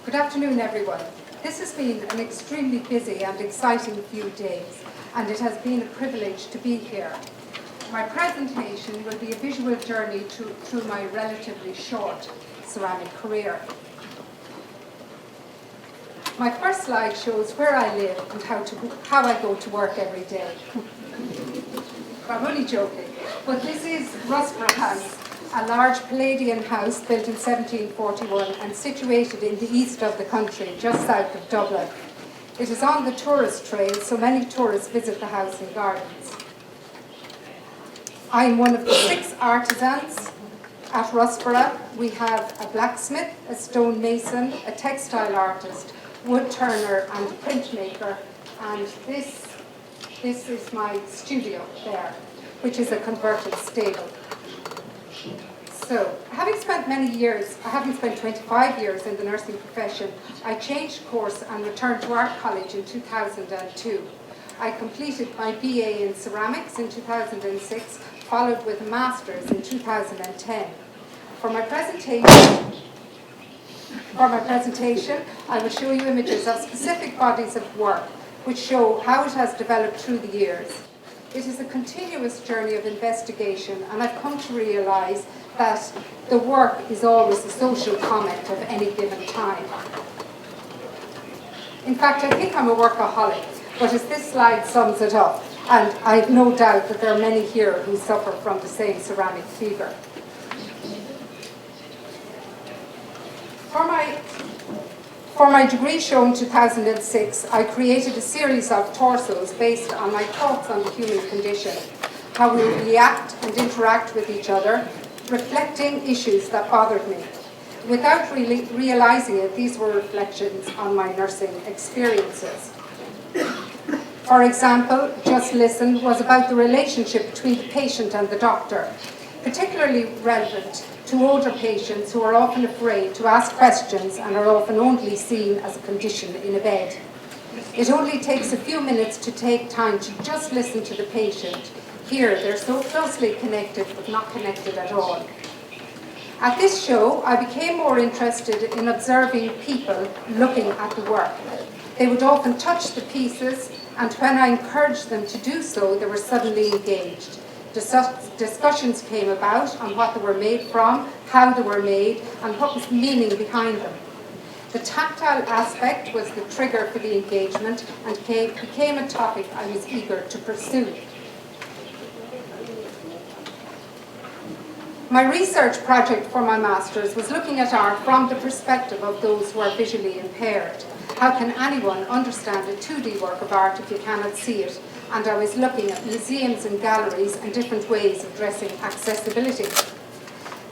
Good afternoon, everyone. This has been an extremely busy and exciting few days, and it has been a privilege to be here. My presentation will be a visual journey through my relatively short ceramic career. My first slide shows where I live and how I go to work every day. I'm only joking, but this is Rusborough House, a large Palladian house built in 1741 and situated in the east of the country, just south of Dublin. It is on the tourist trail, so many tourists visit the house and gardens. I am one of the 6 artisans at Rusborough. We have a blacksmith, a stonemason, a textile artist, wood turner and a printmaker, and this is my studio there, which is a converted stable. So, having spent many years, I haven't spent 25 years in the nursing profession, I changed course and returned to art college in 2002. I completed my BA in ceramics in 2006, followed with a master's in 2010. For my presentation, I will show you images of specific bodies of work which show how it has developed through the years. It is a continuous journey of investigation, and I've come to realize that the work is always a social comment of any given time. In fact, I think I'm a workaholic, but as this slide sums it up, and I've no doubt that there are many here who suffer from the same ceramic fever. For my degree shown in 2006, I created a series of torsos based on my thoughts on the human condition, how we react and interact with each other, reflecting issues that bothered me. Without really realizing it, these were reflections on my nursing experiences. For example, Just Listen was about the relationship between the patient and the doctor, particularly relevant to older patients who are often afraid to ask questions and are often only seen as a condition in a bed. It only takes a few minutes to take time to just listen to the patient. Here, they're so closely connected, but not connected at all. At this show, I became more interested in observing people looking at the work. They would often touch the pieces, and when I encouraged them to do so, they were suddenly engaged. Discussions came about on what they were made from, how they were made, and what was the meaning behind them. The tactile aspect was the trigger for the engagement and became a topic I was eager to pursue. My research project for my master's was looking at art from the perspective of those who are visually impaired. How can anyone understand a 2D work of art if you cannot see it? And I was looking at museums and galleries and different ways of addressing accessibility.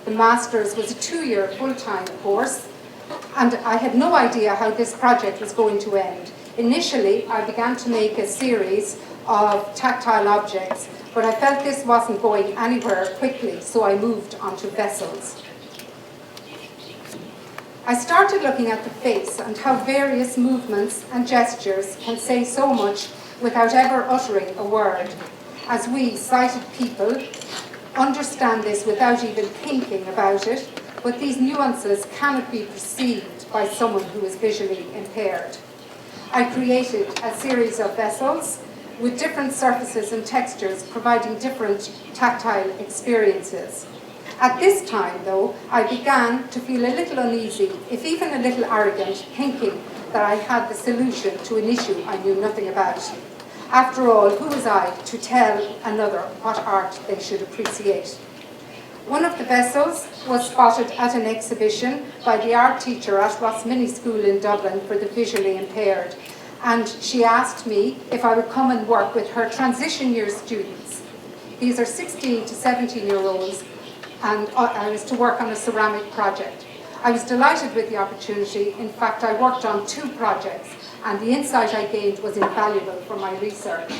The master's was a 2-year full-time course, and I had no idea how this project was going to end. Initially, I began to make a series of tactile objects, but I felt this wasn't going anywhere quickly, so I moved on to vessels. I started looking at the face and how various movements and gestures can say so much without ever uttering a word. As we, sighted people, understand this without even thinking about it, but these nuances cannot be perceived by someone who is visually impaired. I created a series of vessels with different surfaces and textures providing different tactile experiences. At this time, though, I began to feel a little uneasy, if even a little arrogant, thinking that I had the solution to an issue I knew nothing about. After all, who was I to tell another what art they should appreciate? One of the vessels was spotted at an exhibition by the art teacher at Rosmini School in Dublin for the visually impaired, and she asked me if I would come and work with her transition year students. These are 16 to 17-year-olds, and I was to work on a ceramic project. I was delighted with the opportunity. In fact, I worked on 2 projects, and the insight I gained was invaluable for my research.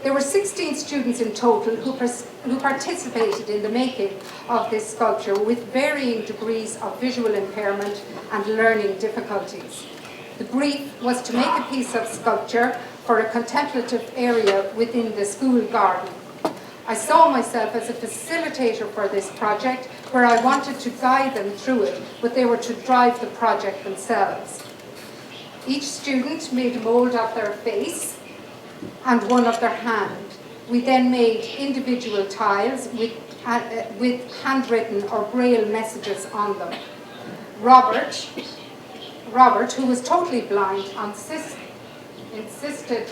There were 16 students in total who participated in the making of this sculpture with varying degrees of visual impairment and learning difficulties. The brief was to make a piece of sculpture for a contemplative area within the school garden. I saw myself as a facilitator for this project, where I wanted to guide them through it, but they were to drive the project themselves. Each student made a mould of their face and one of their hand. We then made individual tiles with handwritten or braille messages on them. Robert, who was totally blind, insisted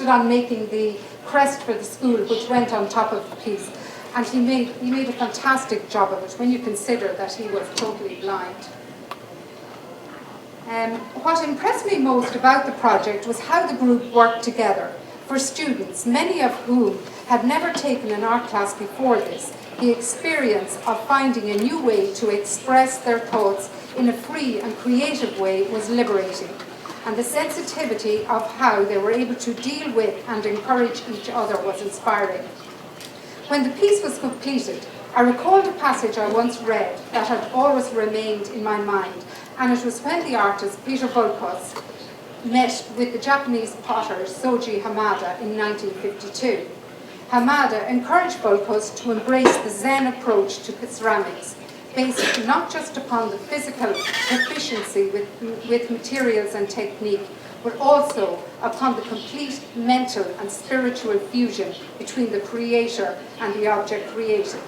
on making the crest for the school, which went on top of the piece. And he made a fantastic job of it when you consider that he was totally blind. What impressed me most about the project was how the group worked together. For students, many of whom had never taken an art class before this, the experience of finding a new way to express their thoughts in a free and creative way was liberating, and the sensitivity of how they were able to deal with and encourage each other was inspiring. When the piece was completed, I recalled a passage I once read that had always remained in my mind, and it was when the artist Peter Volkos met with the Japanese potter Soji Hamada in 1952. Hamada encouraged Volkos to embrace the Zen approach to ceramics, based not just upon the physical proficiency with materials and technique, but also upon the complete mental and spiritual fusion between the creator and the object created.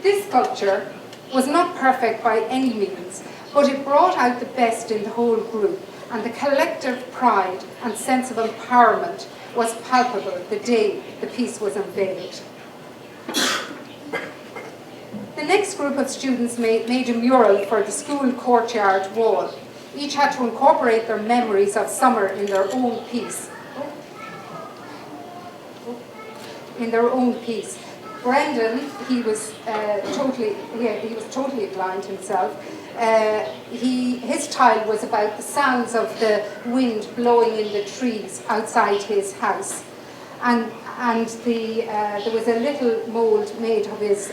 This sculpture was not perfect by any means, but it brought out the best in the whole group, and the collective pride and sense of empowerment was palpable the day the piece was unveiled. The next group of students made a mural for the school courtyard wall. Each had to incorporate their memories of summer in their own piece. Brendan, he was totally blind himself. His tile was about the sounds of the wind blowing in the trees outside his house, and there was a little mould made of his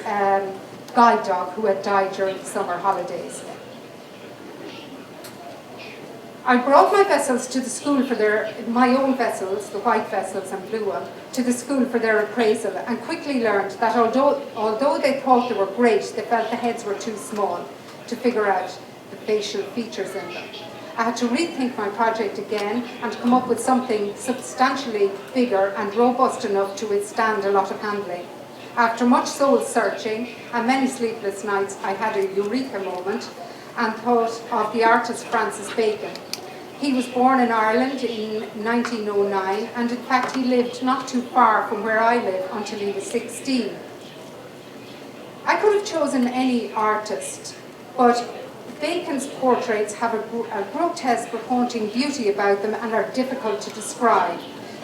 guide dog who had died during the summer holidays. I brought my vessels to the school my own vessels, the white vessels and blue one, to the school for their appraisal, and quickly learned that although they thought they were great, they felt the heads were too small to figure out the facial features in them. I had to rethink my project again and come up with something substantially bigger and robust enough to withstand a lot of handling. After much soul searching and many sleepless nights, I had a eureka moment and thought of the artist Francis Bacon. He was born in Ireland in 1909, and in fact he lived not too far from where I live until he was 16. I could have chosen any artist, but Bacon's portraits have a grotesque but haunting beauty about them and are difficult to describe.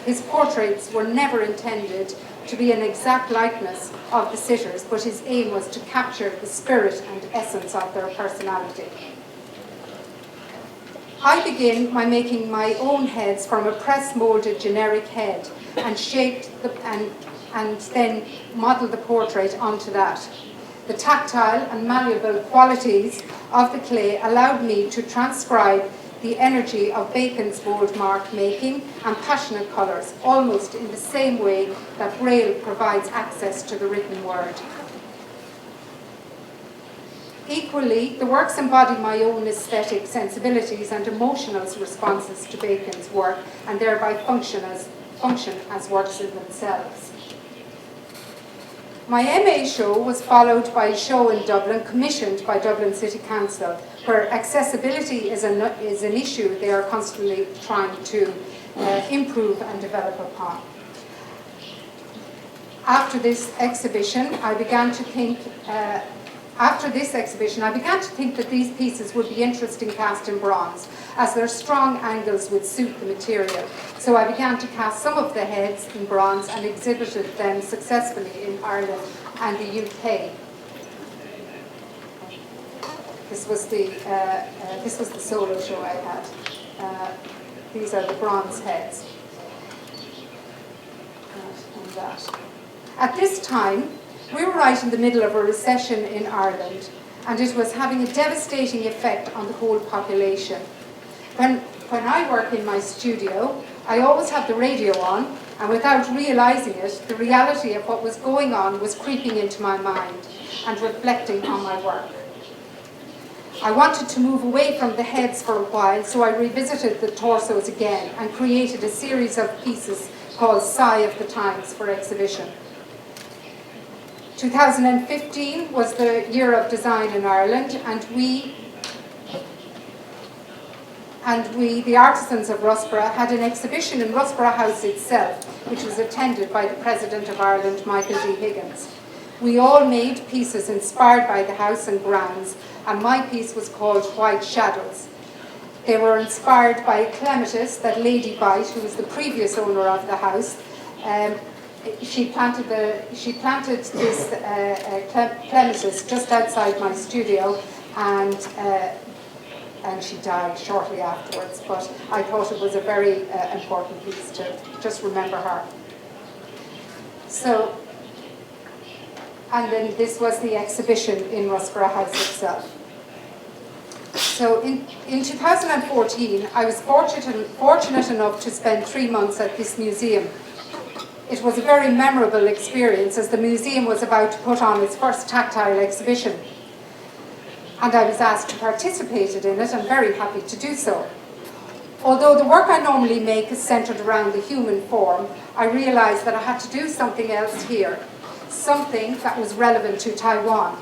His portraits were never intended to be an exact likeness of the sitters, but his aim was to capture the spirit and essence of their personality. I begin by making my own heads from a press-moulded generic head and shaped and then modelled the portrait onto that. The tactile and malleable qualities of the clay allowed me to transcribe the energy of Bacon's bold mark making and passionate colours, almost in the same way that Braille provides access to the written word. Equally, the works embody my own aesthetic sensibilities and emotional responses to Bacon's work, and thereby function as works in themselves. My MA show was followed by a show in Dublin commissioned by Dublin City Council, where accessibility is an issue they are constantly trying to improve and develop upon. After this exhibition, I began to think that these pieces would be interesting cast in bronze, as their strong angles would suit the material. So I began to cast some of the heads in bronze and exhibited them successfully in Ireland and the UK. This was the solo show I had. These are the bronze heads. And that. At this time, we were right in the middle of a recession in Ireland, and it was having a devastating effect on the whole population. When I work in my studio, I always had the radio on, and without realizing it, the reality of what was going on was creeping into my mind and reflecting on my work. I wanted to move away from the heads for a while, so I revisited the torsos again and created a series of pieces called Sigh of the Times for exhibition. 2015 was the year of design in Ireland, and we, the artisans of Rusborough, had an exhibition in Rusborough House itself, which was attended by the President of Ireland, Michael D. Higgins. We all made pieces inspired by the house and grounds, and my piece was called White Shadows. They were inspired by a clematis that Lady Bite, who was the previous owner of the house, she planted this clematis just outside my studio, and she died shortly afterwards, but I thought it was a very important piece to just remember her. So, and then this was the exhibition in Rusborough House itself. So in 2014, I was fortunate enough to spend 3 months at this museum. It was a very memorable experience, as the museum was about to put on its first tactile exhibition. And I was asked to participate in it, and very happy to do so. Although the work I normally make is centered around the human form, I realized that I had to do something else here, something that was relevant to Taiwan.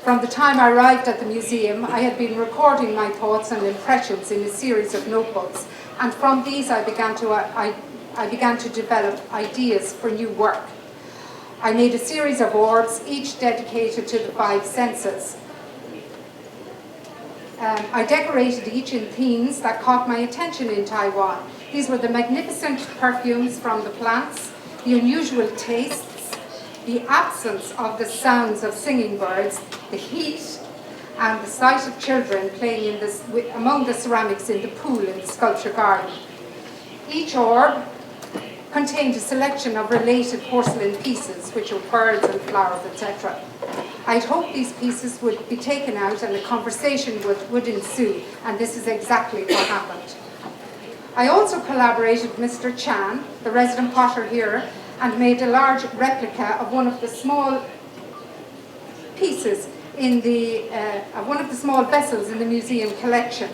From the time I arrived at the museum, I had been recording my thoughts and impressions in a series of notebooks, and from these I began to develop ideas for new work. I made a series of orbs, each dedicated to the 5 senses. I decorated each in themes that caught my attention in Taiwan. These were the magnificent perfumes from the plants, the unusual tastes, the absence of the sounds of singing birds, the heat, and the sight of children playing among the ceramics in the pool in the sculpture garden. Each orb contained a selection of related porcelain pieces, which were birds and flowers, etc. I'd hoped these pieces would be taken out and a conversation would ensue, and this is exactly what happened. I also collaborated with Mr. Chan, the resident potter here, and made a large replica of one of the small pieces of one of the small vessels in the museum collection.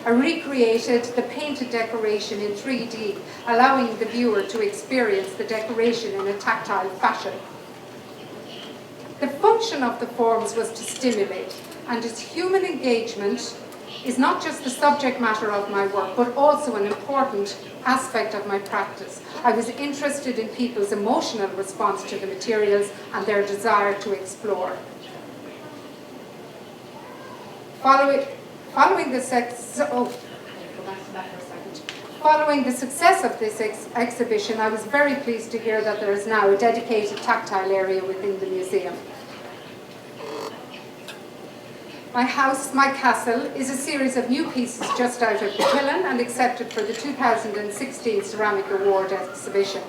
I recreated the painted decoration in 3D, allowing the viewer to experience the decoration in a tactile fashion. The function of the forms was to stimulate, and its human engagement is not just the subject matter of my work, but also an important aspect of my practice. I was interested in people's emotional response to the materials and their desire to explore. Following the success of this exhibition, I was very pleased to hear that there is now a dedicated tactile area within the museum. My House, My Castle is a series of new pieces just out of the kiln and accepted for the 2016 Ceramic Award exhibition.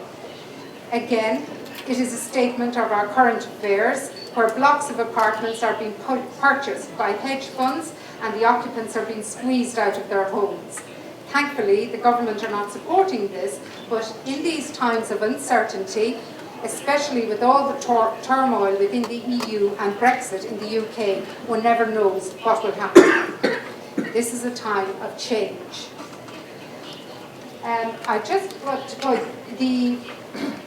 Again, it is a statement of our current affairs, where blocks of apartments are being purchased by hedge funds and the occupants are being squeezed out of their homes. Thankfully, the government are not supporting this, but in these times of uncertainty, especially with all the turmoil within the EU and Brexit in the UK, one never knows what will happen. This is a time of change. I just want to go,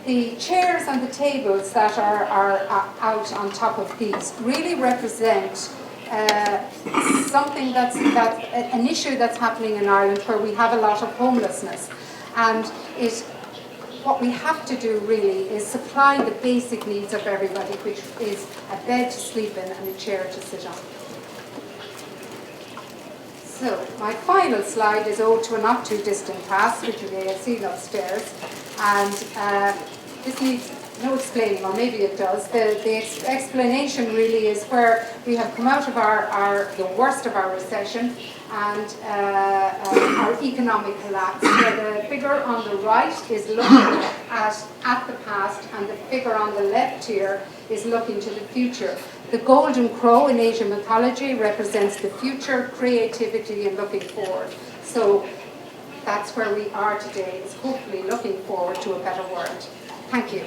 the chairs and the tables that are out on top of these really represent something that's an issue that's happening in Ireland, where we have a lot of homelessness, and what we have to do really is supply the basic needs of everybody, which is a bed to sleep in and a chair to sit on. So my final slide is Ode to a Not Too Distant Past, which you may have seen upstairs, and this needs no explaining, or maybe it does. The explanation really is where we have come out of the worst of our recession and our economic collapse, where the figure on the right is looking at the past, and the figure on the left here is looking to the future. The golden crow in Asian mythology represents the future, creativity, and looking forward. So that's where we are today, is hopefully looking forward to a better world. Thank you.